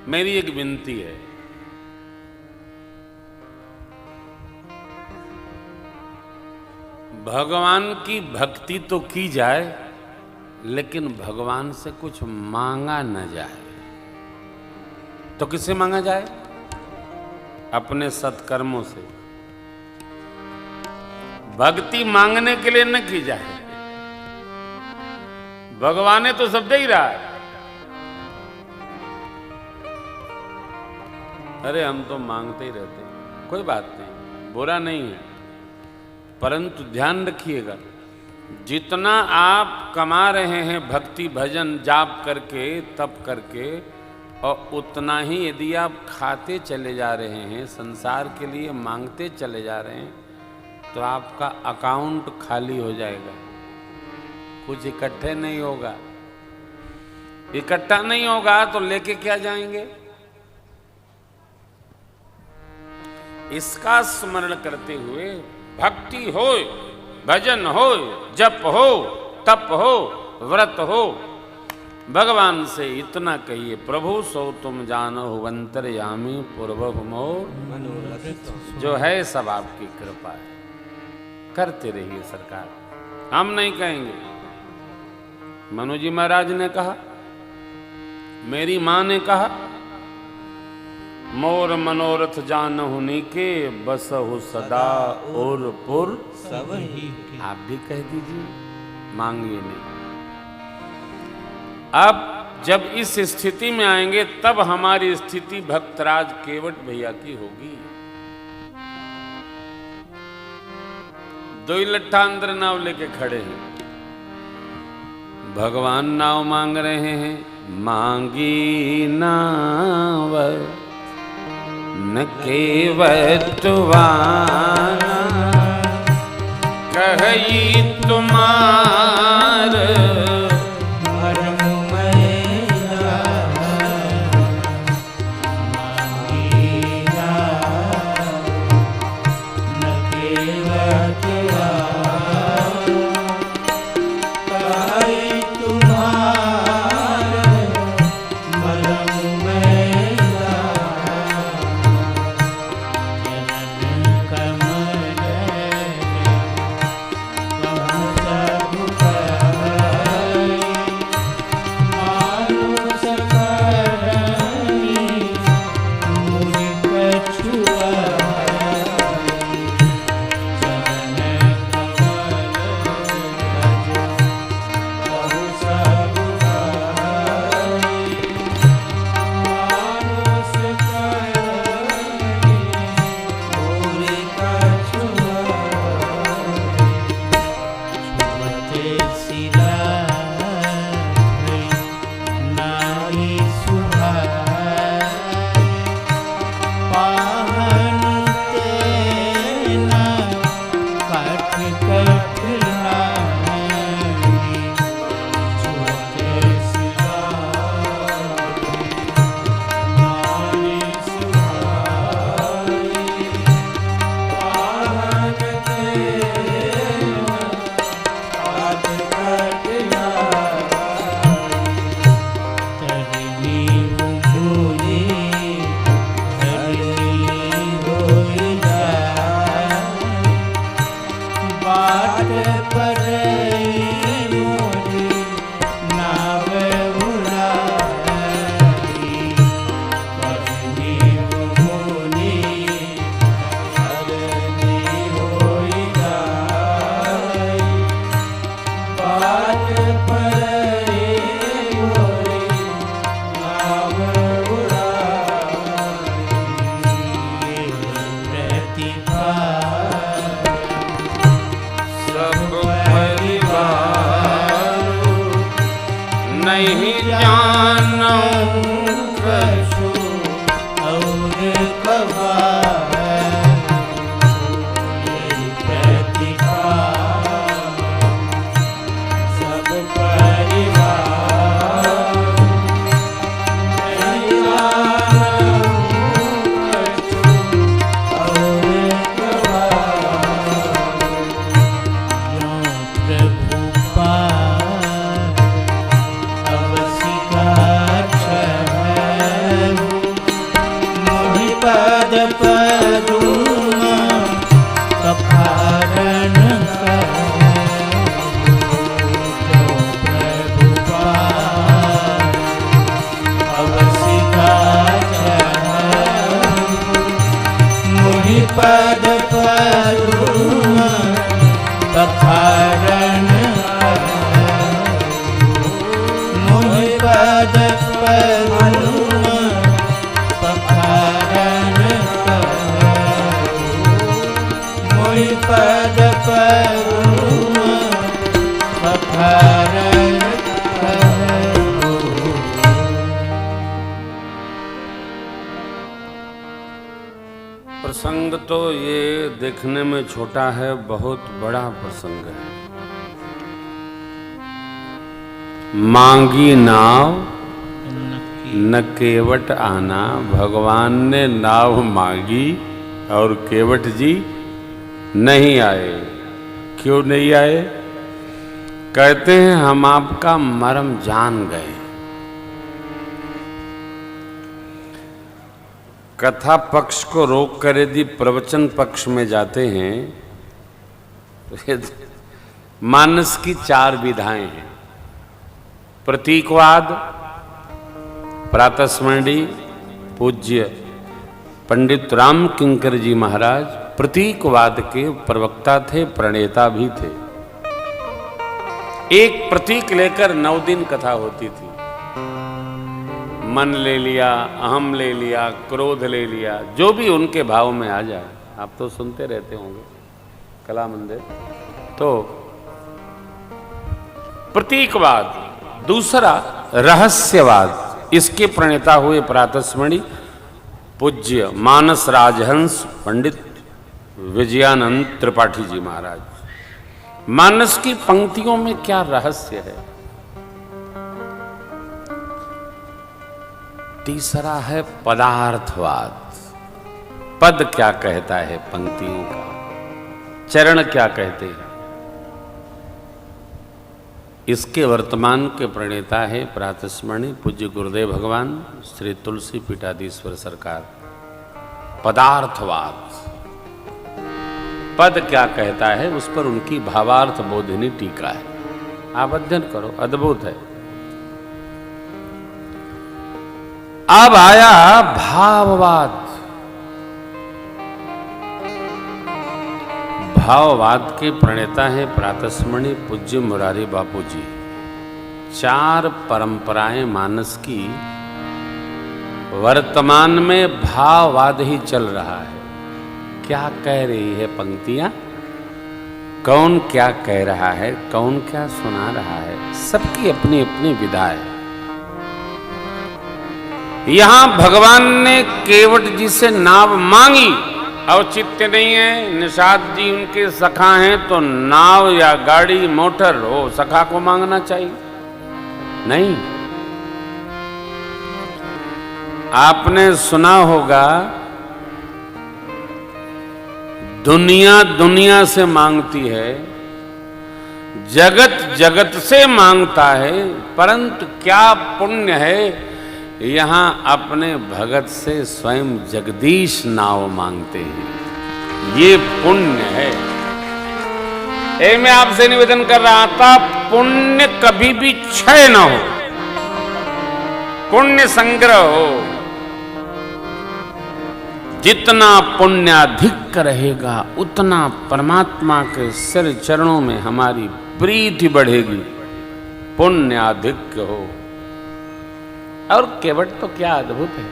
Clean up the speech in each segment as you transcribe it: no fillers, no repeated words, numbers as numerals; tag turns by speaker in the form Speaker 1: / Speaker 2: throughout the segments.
Speaker 1: मेरी एक विनती है, भगवान की भक्ति तो की जाए, लेकिन भगवान से कुछ मांगा न जाए। तो किससे मांगा जाए? अपने सत्कर्मों से। भक्ति मांगने के लिए न की जाए। भगवान ने तो सब दे ही रहा है। अरे हम तो मांगते ही रहते हैं, कोई बात नहीं, बुरा नहीं है, परंतु ध्यान रखिएगा, जितना आप कमा रहे हैं भक्ति भजन जाप करके तप करके, और उतना ही यदि आप खाते चले जा रहे हैं, संसार के लिए मांगते चले जा रहे हैं, तो आपका अकाउंट खाली हो जाएगा, कुछ इकट्ठे नहीं होगा। इकट्ठा नहीं होगा तो लेके क्या जाएंगे? इसका स्मरण करते हुए भक्ति हो, भजन हो, जप हो, तप हो, व्रत हो, भगवान से इतना कहिए, प्रभु सो तुम जानो अंतर्यामी पूर्व मनोरथ, जो है सब आपकी कृपा है, करते रहिए सरकार, हम नहीं कहेंगे। मनु जी महाराज ने कहा, मेरी मां ने कहा, मोर मनोरथ जानहु नीके, बसहु सदा और पुर सब ही। आप भी कह दीजिए, मांगिए नहीं। अब जब इस स्थिति में आएंगे तब हमारी स्थिति भक्तराज केवट भैया की होगी। दो ही लट्ठा अंदर नाव लेके खड़े हैं, भगवान नाव मांग रहे हैं, मांगी नाव न केवटवाना, कही तुम्हार परम मैया, मांगी नाव न केवटवाना, कही तुम्हार परम मैया, नहीं जानो कछु और कबा, प्रतिभा सब परिवार, नहीं जानो कछु और कबा, जो प्रभु पार अवसिका
Speaker 2: पद पदुम पखारन मुहि पद पदुम पखारन मुहि पद पदुम पखारन।
Speaker 1: प्रसंग तो ये देखने में छोटा है, बहुत बड़ा प्रसंग है। मांगी नाव न केवट आना। भगवान ने नाव मांगी और केवट जी नहीं आए। क्यों नहीं आए? कहते हैं हम आपका मर्म जान गए। कथा पक्ष को रोक कर यदि प्रवचन पक्ष में जाते हैं तो मानस की 4 विधाएं हैं। प्रतीकवाद, प्रातस्मरणी पूज्य पंडित राम किंकर जी महाराज प्रतीकवाद के प्रवक्ता थे, प्रणेता भी थे। एक प्रतीक लेकर 9 दिन कथा होती थी। मन ले लिया, अहम ले लिया, क्रोध ले लिया, जो भी उनके भाव में आ जाए। आप तो सुनते रहते होंगे कला मंदिर। तो प्रतीकवाद। दूसरा रहस्यवाद। इसके प्रणेता हुए प्रातस्मरणी पूज्य मानस राजहंस पंडित विजयानंद त्रिपाठी जी महाराज। मानस की पंक्तियों में क्या रहस्य है? तीसरा है पदार्थवाद। पद क्या कहता है पंक्तियों का, चरण क्या कहते हैं। इसके वर्तमान के प्रणेता है प्रातस्मरणी पूज्य गुरुदेव भगवान श्री तुलसी पीठाधीश्वर सरकार। पदार्थवाद, पद क्या कहता है उस पर उनकी भावार्थ बोधिनी टीका है। आप अध्ययन करो, अद्भुत है। अब आया भाववाद। भाववाद के प्रणेता हैं प्रातस्मरणी पूज्य मुरारी बापू जी। 4 परंपराएं मानस की वर्तमान में भाववाद ही चल रहा है। क्या कह रही है पंक्तियां, कौन क्या कह रहा है, कौन क्या सुना रहा है, सबकी अपनी अपनी विधा है। यहां भगवान ने केवट जी से नाव मांगी, औचित्य नहीं है। निषाद जी उनके सखा हैं तो नाव या गाड़ी मोटर हो सखा को मांगना चाहिए, नहीं। आपने सुना होगा दुनिया दुनिया से मांगती है, जगत जगत से मांगता है, परंतु क्या पुण्य है यहां अपने भगत से स्वयं जगदीश नाव मांगते हैं। ये पुण्य है। मैं आपसे निवेदन कर रहा था, पुण्य कभी भी क्षय न हो, पुण्य संग्रह हो। जितना पुण्य अधिक रहेगा उतना परमात्मा के सिर चरणों में हमारी प्रीति बढ़ेगी। पुण्य अधिक हो। और केवट तो क्या अद्भुत है।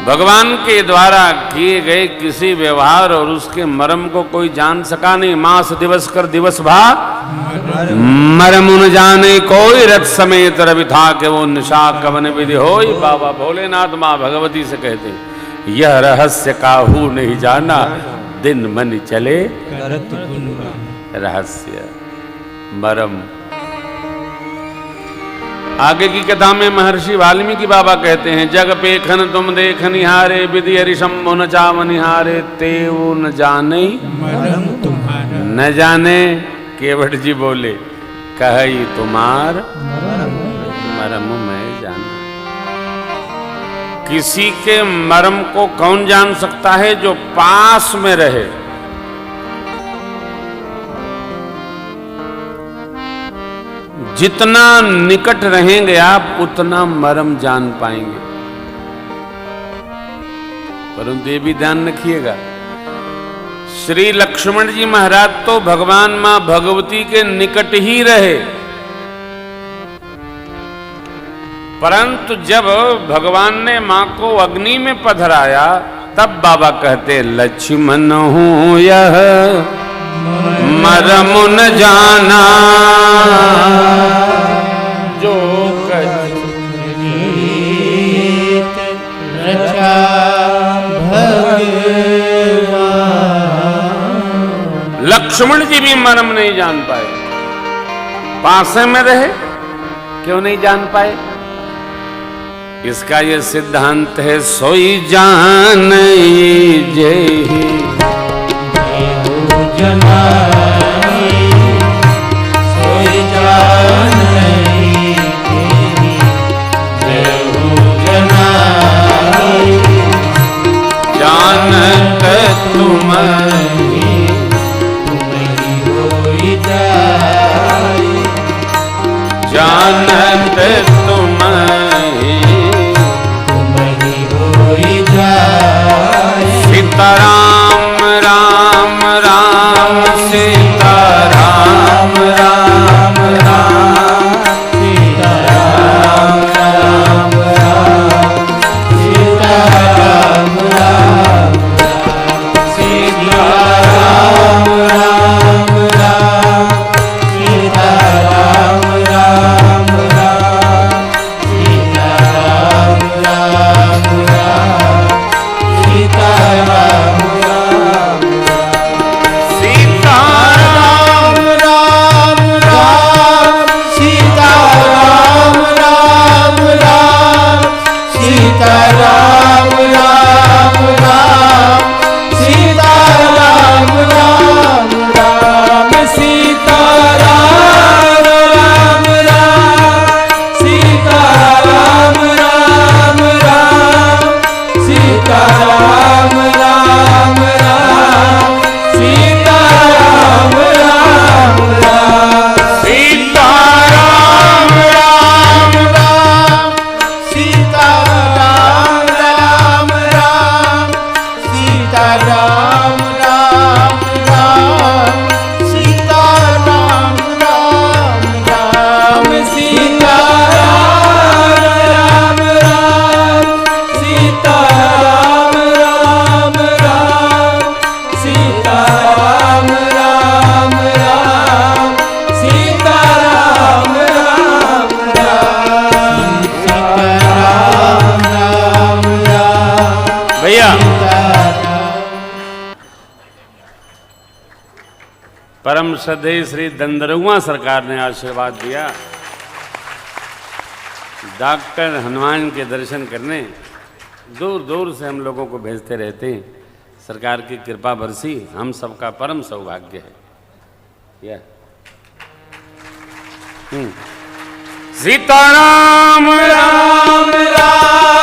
Speaker 1: भगवान के द्वारा किए गए किसी व्यवहार और उसके मर्म को कोई जान सका नहीं। मास दिवस कर दिवस भा मर्म न जाने कोई, रथ समेत रवि था के वो निशा कवन विधि होई। बाबा भोलेनाथ माँ भगवती से कहते, यह रहस्य काहू नहीं जाना, दिन मन चले रहस्य मर्म। आगे की कथा में महर्षि वाल्मीकि बाबा कहते हैं, जग पेखन तुम देख निहारे, विधि हरिशंभु न चाव निहारे, तेऊ न जाने न जाने। केवट जी बोले, कही तुम्हार मर्म मैं जाना। किसी के मर्म को कौन जान सकता है? जो पास में रहे। जितना निकट रहेंगे आप उतना मर्म जान पाएंगे। परंतु ये भी ध्यान रखिएगा, श्री लक्ष्मण जी महाराज तो भगवान मां भगवती के निकट ही रहे, परंतु जब भगवान ने मां को अग्नि में पधराया तब बाबा कहते लक्ष्मण हूं यह मरम न जाना जो
Speaker 2: रचा भगवान।
Speaker 1: लक्ष्मण जी भी मरम नहीं जान पाए, पास में रहे, क्यों नहीं जान पाए? इसका ये सिद्धांत है, सोई जान जेहि
Speaker 2: जनाई, सोई जान
Speaker 1: जानत तुम
Speaker 2: होई जाई,
Speaker 1: जानत तुम
Speaker 2: होई जाई।
Speaker 1: सीताराम राम राम सीताराम राम राम
Speaker 2: सीताराम राम राम सीताराम राम सीताराम राम राम सीताराम राम राम सीताराम राम राम सीताराम राम सीताराम राम राम सीताराम राम राम सीताराम राम राम सीताराम राम राम सीताराम राम राम सीताराम राम राम सीताराम राम राम सीताराम राम राम सीताराम राम राम सीताराम राम राम सीताराम राम राम सीताराम राम राम सीताराम राम राम सीताराम राम राम सीताराम राम राम सीताराम राम राम सीताराम राम राम
Speaker 1: भैया परम श्रद्धेय श्री दंदरुआ सरकार ने आशीर्वाद दिया, डॉक्टर हनुमान के दर्शन करने दूर दूर से हम लोगों को भेजते रहते हैं। सरकार की कृपा बरसी, हम सबका परम सौभाग्य है। यह सीताराम
Speaker 2: राम राम